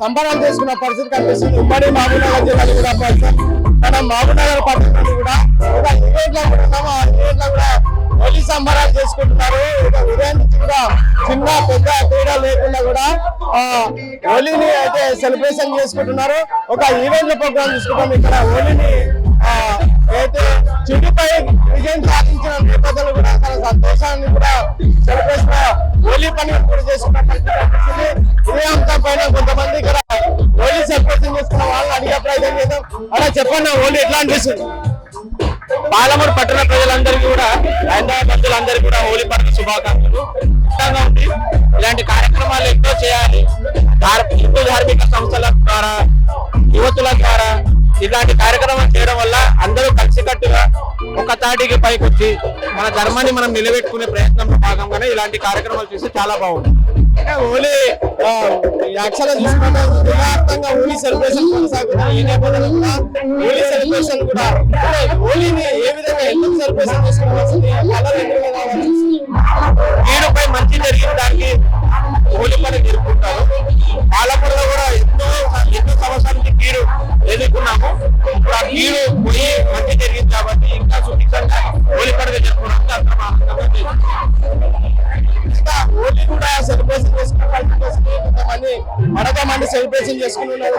సంబరాలు చేసుకున్న పరిస్థితి కనిపిస్తుంది. ఉమ్మడి మహబూబ్నగర్ జిల్లాలో కూడా మనం మహబూబ్నగర్ పట్టణంలో కూడా ఒక ఈవెంట్ లో ఉన్నాము. ఆ ఈవెంట్ లో కూడా హోలీ సంబరాలు చేసుకుంటున్నారు. ఉదయం నుంచి కూడా చిన్న పెద్ద తేడా లేకుండా కూడా హోలీని అయితే సెలబ్రేషన్ చేసుకుంటున్నారు. ఒక ఈవెంట్ ప్రోగ్రామ్ తీసుకుంటాం. ఇక్కడ హోలీని అయితే చెడుపై విజయం సాధించిన నేపథ్యంలో కూడా తన సంతోషాన్ని కూడా సెలబ్రేషన్ హోలీ పని కూడా చేసుకున్న పరిస్థితి కనిపిస్తుంది. ఇదే అంశం పైన కొంతమంది ఇక్కడ హోలీ సెలబ్రేషన్ చేసుకున్న వాళ్ళని అడిగే ప్రయత్నం చేద్దాం. అలా చెప్పండి, హోలీ ఎట్లా అనిపిస్తుంది? పాలమూరు పట్టణ ప్రజలందరికీ కూడా హైదరాబాద్ బంధువులందరికీ కూడా హోలీ పండుగ శుభాకాంక్షలు. ఉంది ఇలాంటి కార్యక్రమాలు ఎన్నో చేయాలి. హిందూ ధార్మిక సంస్థల ద్వారా, యువతుల ద్వారా ఇలాంటి కార్యక్రమాలు చేయడం వల్ల అందరూ కలిసికట్టుగా ఒక తాటికి పైకి వచ్చి మన ధర్మాన్ని మనం నిలబెట్టుకునే ప్రయత్నంలో భాగంగానే ఇలాంటి కార్యక్రమాలు చేస్తే చాలా బాగుంటుంది. హోలీ యాక్చువల్ గా చూసుకుంటే జిల్లావ్యాప్తంగా హోలీ సెలబ్రేషన్ కొనసాగుతుంది. ఈ నేపథ్యంలో కూడా హోలీ సెలబ్రేషన్ కూడా హోలీని ఏ విధంగా ఎందుకు సెలబ్రేషన్ చేసుకోవాల్సింది, కలర్ ఎందుకు కావాలి, కీడుపై మంచి జరిగిన దానికి హోలీ పండుగ జరుపుకుంటారు. పాలమూరులో కూడా ఎన్నో సంవత్సరాల నుంచి కీడు ఎదుర్కొన్నాము. ఇప్పుడు ఆ కీడు పోయి మంచి జరిగింది కాబట్టి ఇంకా సుఖితంగా హోలీ పండుగ జరుపుకోవడానికి అందరం ఆనందంగా హోలీ కూడా సెలబ్రేషన్ చేసుకున్న కొంతమంది మరొక మంది సెలబ్రేషన్ చేసుకున్నారు.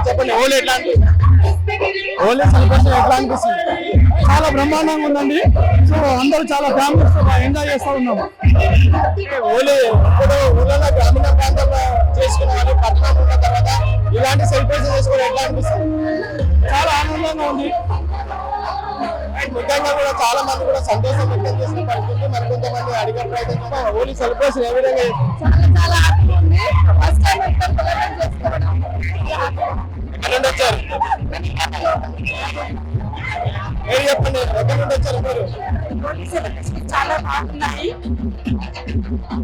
చెప్పండి, హోలీ ఎట్లా హోలీ సెలబ్రేషన్ ఎట్లా అనిపిస్తుంది? చాలా బ్రహ్మాండంగా ఉందండి. సో అందరూ చాలా ఫ్యామిలీస్ ఎంజాయ్ చేస్తూ ఉన్నాము. హోలీ ఇప్పుడు ఊళ్ళలో గ్రామీణ ప్రాంతాల్లో చేసుకున్న వాళ్ళు పట్టణం ఉన్న తర్వాత ఇలాంటి సెలబ్రేషన్ చేసుకోవడం ఎట్లా అనిపిస్తుంది? చాలా ఆనందంగా ఉంది. ముఖ్యంగా కూడా చాలా మంది కూడా సంతోషం వ్యక్తం చేసిన పరిస్థితి. మరి కొంతమంది అడిగే ప్రయత్నం హోలీ సెలబ్రేషన్ ఏ విధంగా ఎక్కడ నుండి వచ్చారు? మీరు చెప్పండి, ఎక్కడ నుండి వచ్చారు మీరు? చాలా బాగున్నాయి.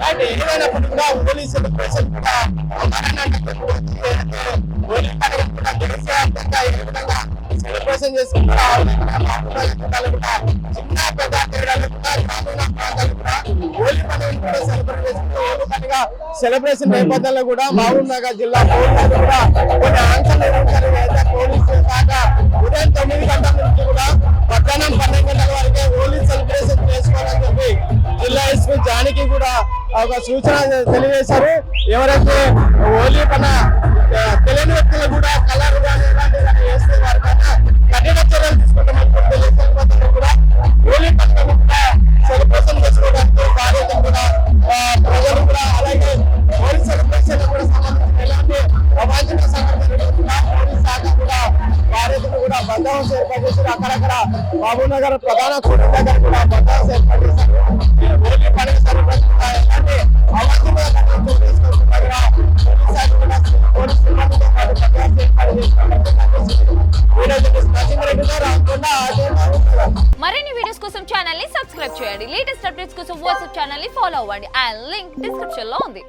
అంటే ఏదైనప్పుడు కూడా హోలీ సెలబ్రేషన్ కూడా హోలీ పండుగ కూడా దేశవ్యాప్తంగా ఏ విధంగా సెలబ్రేషన్ చేసుకుంటారు. చిన్న పెద్ద తేడాలు కూడా గ్రామీణ ప్రాంతాలు కూడా హోలీ పండుగను కూడా సెలబ్రేట్ చేసుకుంటూ హోలీ పండుగ సెలబ్రేషన్ నేపథ్యంలో కూడా మహబూబ్నగర్ జిల్లా పోలీసులు కూడా కొన్ని ఆంక్షలు నిర్వహించారు. పోలీసులు కాక ఉదయం 9 గంటల నుంచి కూడా మధ్యాహ్నం 12 గంటల వరకే హోలీ సెలబ్రేషన్ చేసుకోవాలని చెప్పి జిల్లా ఎస్పీ జానకి కూడా ఒక సూచన తెలియజేశారు. ఎవరైతే హోలీ పైన తెలియని వ్యక్తులు కూడా కలర్ కానీ ఇలాంటివి వేస్తే వారిపైన కఠిన చర్యలు తీసుకుంటామని తెలియజేసిన కూడా హోలీ పండుగ కూడా సెలబ్రేషన్ చేసుకోవడానికి బాధ్యత కూడా ప్రజలు కూడా, అలాగే హోలీ సెలబ్రేషన్ కూడా సంబంధించిన ఎలాంటి అవాంఛనీయ సంఘటనలు కూడా పోలీస్ శాఖ కూడా బాధ్యతను కూడా బందోబస్తు ఏర్పాటు చేశారు. అక్కడక్కడ మహబూబ్నగర్ ప్రధాన కూడలి దగ్గర కూడా బందోబస్తు ఏర్పాటు చేశారు. హోలీ పండుగ సెలబ్రేషన్ ఎలాంటి అవాంఛనీయ సంఘటనలు తీసుకుంటున్నా కూడా పోలీస్ శాఖ కూడా పోలీస్ సిబ్బందితో పాటు బందోబస్తు ఏర్పాటు చేస్తున్నారు. మరిన్ని వీడియోస్ కోసం ఛానల్ ని సబ్స్క్రైబ్ చేయండి. లేటెస్ట్ అప్డేట్స్ కోసం వాట్సాప్ ఛానల్ ని ఫాలో అవ్వండి. అండ్ లింక్ డిస్క్రిప్షన్ లో ఉంది.